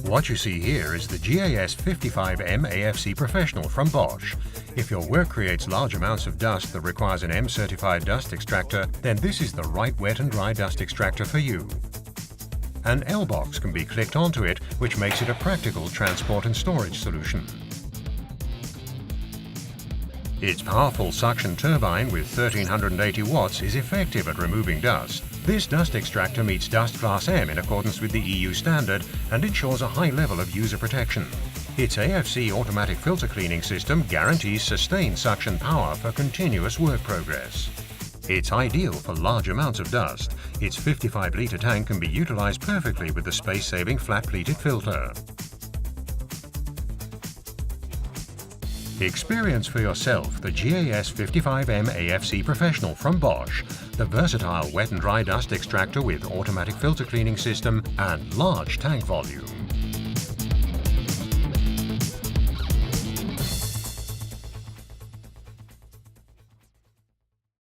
What you see here is the GAS 55 M AFC Professional from Bosch. If your work creates large amounts of dust that requires an M-certified dust extractor, then this is the right wet and dry dust extractor for you. An L-box can be clicked onto it, which makes it a practical transport and storage solution. Its powerful suction turbine with 1380 watts is effective at removing dust. This dust extractor meets Dust Class M in accordance with the EU standard and ensures a high level of user protection. Its AFC automatic filter cleaning system guarantees sustained suction power for continuous work progress. It's ideal for large amounts of dust. Its 55-litre tank can be utilised perfectly with the space-saving flat-pleated filter. Experience for yourself the GAS 55M AFC Professional from Bosch, the versatile wet and dry dust extractor with automatic filter cleaning system and large tank volume.